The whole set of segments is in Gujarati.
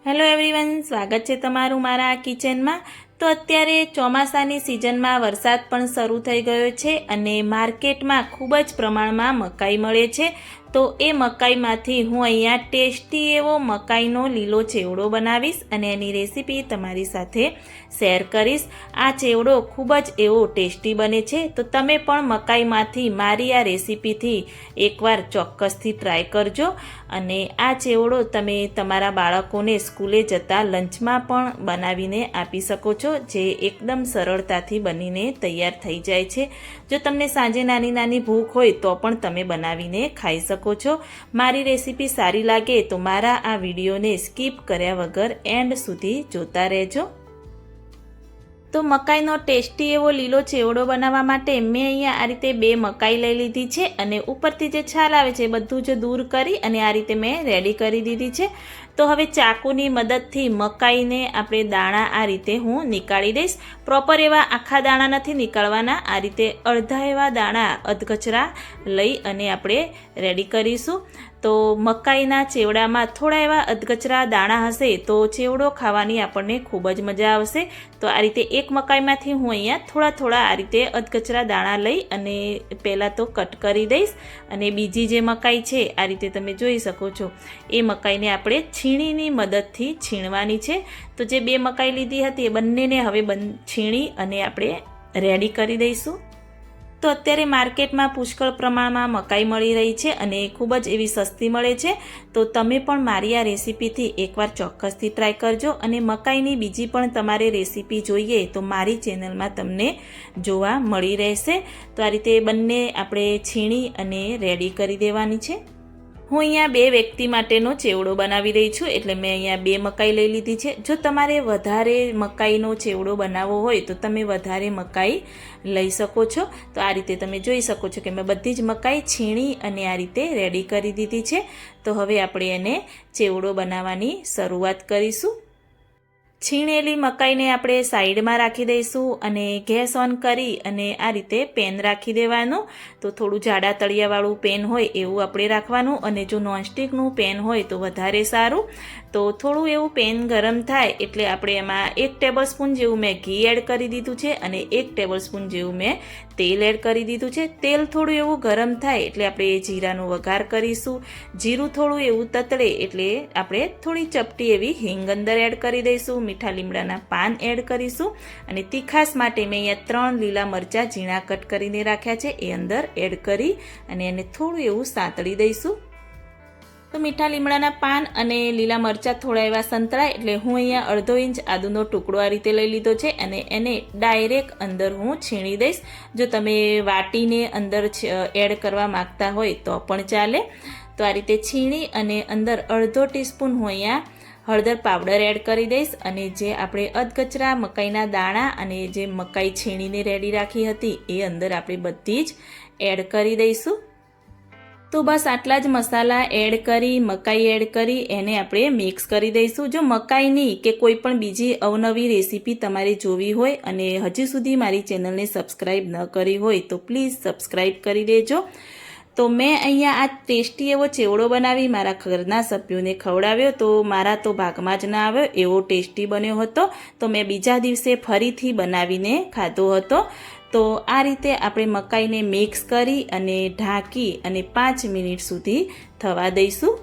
હેલો એવરીવન, સ્વાગત છે તમારું મારા કિચનમાં। તો અત્યારે ચોમાસાની સિઝનમાં વરસાદ પણ શરૂ થઈ ગયો છે અને માર્કેટમાં ખૂબ જ પ્રમાણમાં મકાઈ મળે છે। તો એ મકાઈમાંથી હું અહીંયા ટેસ્ટી એવો મકાઈનો લીલો ચેવડો બનાવીશ અને એની રેસીપી તમારી સાથે શેર કરીશ। આ ચેવડો ખૂબ જ એવો ટેસ્ટી બને છે, તો તમે પણ મકાઈમાંથી મારી આ રેસીપીથી એકવાર ચોક્કસથી ટ્રાય કરજો। અને આ ચેવડો તમે તમારા બાળકોને સ્કૂલે જતા લંચમાં પણ બનાવીને આપી શકો છો, જે એકદમ સરળતાથી બનીને તૈયાર થઈ જાય છે। જો તમને સાંજે નાની નાની ભૂખ હોય તો પણ તમે બનાવીને ખાઈ શકો છો। મારી રેસીપી સારી લાગે તો મારા આ વિડીયોને સ્કીપ કર્યા વગર એન્ડ સુધી જોતા રહેજો। તો મકાઈનો ટેસ્ટી એવો લીલો ચેવડો બનાવવા માટે મેં અહીંયા આ રીતે 2 મકાઈ લઈ લીધી છે અને ઉપરથી જે છાલ આવે છે બધું જ દૂર કરી અને આ રીતે મેં રેડી કરી દીધી છે। તો હવે ચાકુની મદદથી મકાઈને આપણે દાણા આ રીતે હું નીકાળી દઈશ। પ્રોપર એવા આખા દાણા નથી નીકાળવાના, આ રીતે અડધા એવા દાણા અધકચરા લઈ અને આપણે રેડી કરીશું। તો મકાઈના ચેવડામાં થોડા એવા અધકચરા દાણા હશે તો ચેવડો ખાવાની આપણને ખૂબ જ મજા આવશે। તો આ રીતે એક મકાઈમાંથી હું અહીંયા થોડા આ રીતે અધકચરા દાણા લઈ અને પહેલાં તો કટ કરી દઈશ અને બીજી જે મકાઈ છે આ રીતે તમે જોઈ શકો છો, એ મકાઈને આપણે છીણીની મદદથી છીણવાની છે। તો જે 2 મકાઈ લીધી હતી એ બંનેને હવે છીણી અને આપણે રેડી કરી દઈશું। તો અત્યારે માર્કેટમાં પુષ્કળ પ્રમાણમાં મકાઈ મળી રહી છે અને ખૂબ જ એવી સસ્તી મળે છે। તો તમે પણ મારી આ રેસીપીથી એકવાર ચોક્કસથી ટ્રાય કરજો અને મકાઈની બીજી પણ તમારે રેસીપી જોઈએ તો મારી ચેનલમાં તમને જોવા મળી રહેશે। તો આ રીતે બંને આપણે છીણી અને રેડી કરી દેવાની છે। હું અહીંયા 2 વ્યક્તિ માટેનો ચેવડો બનાવી રહી છું, એટલે મેં અહીંયા 2 મકાઈ લઈ લીધી છે। જો તમારે વધારે મકાઈનો ચેવડો બનાવવો હોય તો તમે વધારે મકાઈ લઈ શકો છો। તો આ રીતે તમે જોઈ શકો છો કે મેં બધી જ મકાઈ છીણી અને આ રીતે રેડી કરી દીધી છે। તો હવે આપણે એને ચેવડો બનાવવાની શરૂઆત કરીશું। છીણેલી મકાઈને આપણે સાઈડમાં રાખી દઈશું અને ગેસ ઓન કરી અને આ રીતે પેન રાખી દેવાનું। તો થોડું જાડા તળિયાવાળું પેન હોય એવું આપણે રાખવાનું અને જો નોનસ્ટિકનું પેન હોય તો વધારે સારું। તો થોડું એવું પેન ગરમ થાય એટલે આપણે એમાં 1 ટેબલસ્પૂન જેવું મેં ઘી એડ કરી દીધું છે અને 1 ટેબલસ્પૂન જેવું મેં તેલ એડ કરી દીધું છે। તેલ થોડું એવું ગરમ થાય એટલે આપણે જીરાનો વઘાર કરીશું। જીરું થોડું એવું તતડે એટલે આપણે થોડી ચપટી એવી હિંગ અંદર એડ કરી દઈશું। મીઠા લીમડાના પાન એડ કરીશું અને તીખાસ માટે મેં અહીંયા 3 લીલા મરચાં ઝીણા કટ કરીને રાખ્યા છે એ અંદર એડ કરી અને એને થોડું એવું સાંતળી દઈશું। તો મીઠા લીમડાના પાન અને લીલા મરચાં થોડા એવા સંતળાય એટલે હું અહીંયા અડધો ઇંચ આદુનો ટુકડો આ રીતે લઈ લીધો છે અને એને ડાયરેક્ટ અંદર હું છીણી દઈશ। જો તમે વાટીને અંદર એડ કરવા માગતા હોય તો પણ ચાલે। તો આ રીતે છીણી અને અંદર અડધો ટીસ્પૂન હું અહીંયા હળદર પાવડર એડ કરી દઈશ અને જે આપણે અધકચરા મકાઈના દાણા અને જે મકાઈ છીણીને રેડી રાખી હતી એ અંદર આપણે બધી જ એડ કરી દઈશું। તો બસ આટલા જ મસાલા એડ કરી મકાઈ એડ કરી એને આપણે મિક્સ કરી દઈશું। જો મકાઈની કે કોઈ પણ બીજી અવનવી રેસીપી તમારે જોવી હોય અને હજી સુધી મારી ચેનલને સબસ્ક્રાઈબ ન કરી હોય તો પ્લીઝ સબસ્ક્રાઈબ કરી દેજો। તો મેં અહીંયા આ ટેસ્ટી એવો ચેવડો બનાવી મારા ઘરના સભ્યોને ખવડાવ્યો તો મારા તો ભાગમાં જ ના આવ્યો એવો ટેસ્ટી બન્યો હતો। તો મેં બીજા દિવસે ફરીથી બનાવીને ખાધો હતો। તો આ રીતે આપણે મકાઈને મિક્સ કરી અને ઢાંકી અને 5 મિનિટ સુધી થવા દઈશું।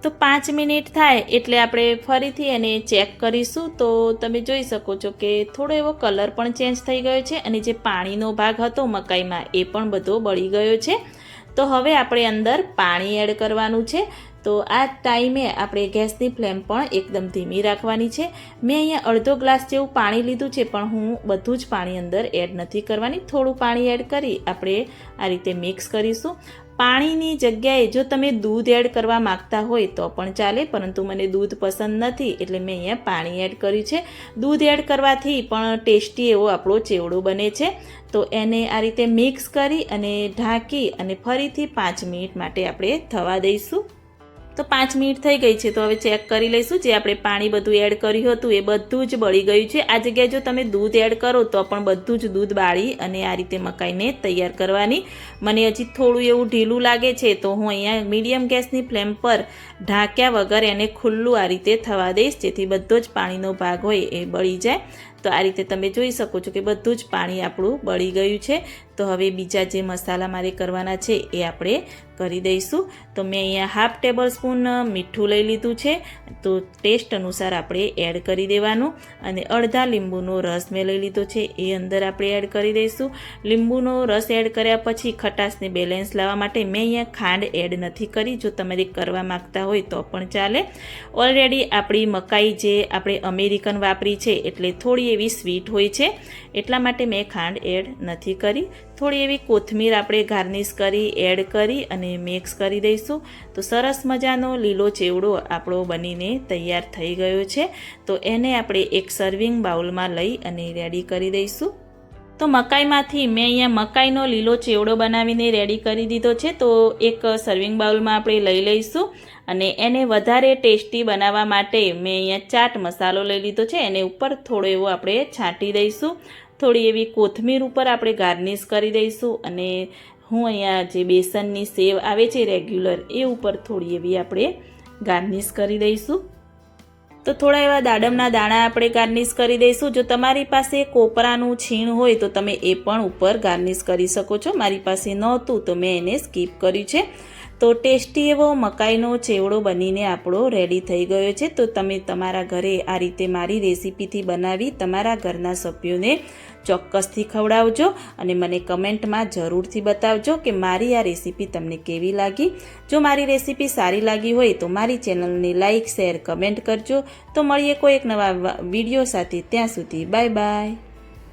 તો 5 મિનિટ થાય એટલે આપણે ફરીથી એને ચેક કરીશું। તો તમે જોઈ શકો છો કે થોડો એવો કલર પણ ચેન્જ થઈ ગયો છે અને જે પાણીનો ભાગ હતો મકાઈમાં એ પણ બધો બળી ગયો છે। તો હવે આપણે અંદર પાણી એડ કરવાનું છે। તો આ ટાઈમે આપણે ગેસની ફ્લેમ પણ એકદમ ધીમી રાખવાની છે। મેં અહીંયા અડધો ગ્લાસ જેવું પાણી લીધું છે પણ હું બધું જ પાણી અંદર એડ નથી કરવાની, થોડું પાણી એડ કરી આપણે આ રીતે મિક્સ કરીશું। પાણીની જગ્યાએ જો તમે દૂધ એડ કરવા માગતા હોય તો પણ ચાલે, પરંતુ મને દૂધ પસંદ નથી એટલે મેં અહીંયા પાણી એડ કર્યું છે। દૂધ એડ કરવાથી પણ ટેસ્ટી એવો આપણો ચેવડો બને છે। તો એને આ રીતે મિક્સ કરી અને ઢાંકી અને ફરીથી 5 મિનિટ માટે આપણે થવા દઈશું। તો 5 મિનિટ થઈ ગઈ છે. તો હવે ચેક કરી લઈશું. જે આપણે પાણી બધું એડ કર્યું હતું એ બધું જ બળી ગયું છે. આ જગ્યાએ જો તમે દૂધ એડ કરો તો પણ બધું જ દૂધ બાળી અને આ રીતે મકાઈને તૈયાર કરવાની. મને હજી થોડું એવું ઢીલું લાગે છે તો હું અહીંયા મીડિયમ ગેસની ફ્લેમ પર ઢાંક્યા વગર એને ખુલ્લું આ રીતે થવા દઈશ, જેથી બધો જ પાણીનો ભાગ હોય એ બળી જાય. તો આ રીતે તમે જોઈ શકો છો કે બધું જ પાણી આપણું બળી ગયું છે. તો હવે બીજા જે મસાલા મારે કરવાના છે એ આપણે કરી દઈશું. તો મેં અહીંયા 1/2 ટેબલ સ્પૂન મીઠું લઈ લીધું છે. તો ટેસ્ટ અનુસાર આપણે એડ કરી દેવાનું. અને અડધા લીંબુનો રસ મેં લઈ લીધો છે એ અંદર આપણે એડ કરી દઈશું. લીંબુનો રસ એડ કર્યા પછી ખટાશને બેલેન્સ લાવવા માટે મેં અહીંયા ખાંડ એડ નથી કરી. જો તમારે કરવા માંગતા હોય તો પણ ચાલે. ઓલરેડી આપણી મકાઈ જે આપણે અમેરિકન વાપરી છે એટલે થોડી એવી સ્વીટ હોય છે, એટલા માટે મેં ખાંડ એડ નથી કરી. થોડી એવી કોથમીર આપણે ગાર્નિશ કરી એડ કરી અને મિક્સ કરી દઈશું. તો સરસ મજાનો લીલો ચેવડો આપણો બનીને તૈયાર થઈ ગયો છે. તો એને આપણે એક સર્વિંગ બાઉલમાં લઈ અને રેડી કરી દઈશું. તો મકાઈમાંથી મેં અહીંયા મકાઈનો લીલો ચેવડો બનાવીને રેડી કરી દીધો છે. તો એક સર્વિંગ બાઉલમાં આપણે લઈ લઈશું અને એને વધારે ટેસ્ટી બનાવવા માટે મેં અહીંયા ચાટ મસાલો લઈ લીધો છે. એને ઉપર થોડો એવો આપણે છાંટી દઈશું. થોડી એવી કોથમીર ઉપર આપણે ગાર્નિશ કરી દઈશું અને હું અહીંયા જે બેસનની સેવ આવે છે રેગ્યુલર એ ઉપર થોડી એવી આપણે ગાર્નિશ કરી દઈશું. તો થોડા એવા દાડમના દાણા આપણે ગાર્નિશ કરી દઈશું. જો તમારી પાસે કોપરાનું છીણ હોય તો તમે એ પણ ઉપર ગાર્નિશ કરી શકો છો. મારી પાસે નહોતું તો મેં એને સ્કીપ કર્યું છે. તો ટેસ્ટી એવો મકાઈનો ચેવડો બનીને આપણો રેડી થઈ ગયો છે. તો તમે તમારા ઘરે આ રીતે મારી રેસીપીથી બનાવી તમારા ઘરના સભ્યોને ચોક્કસથી ખવડાવજો અને મને કમેન્ટમાં જરૂરથી બતાવજો કે મારી આ રેસીપી તમને કેવી લાગી. જો મારી રેસીપી સારી લાગી હોય તો મારી ચેનલને લાઇક, શેર, કમેન્ટ કરજો. તો મળીએ કોઈ એક નવા વિડીયો સાથે. ત્યાં સુધી બાય બાય.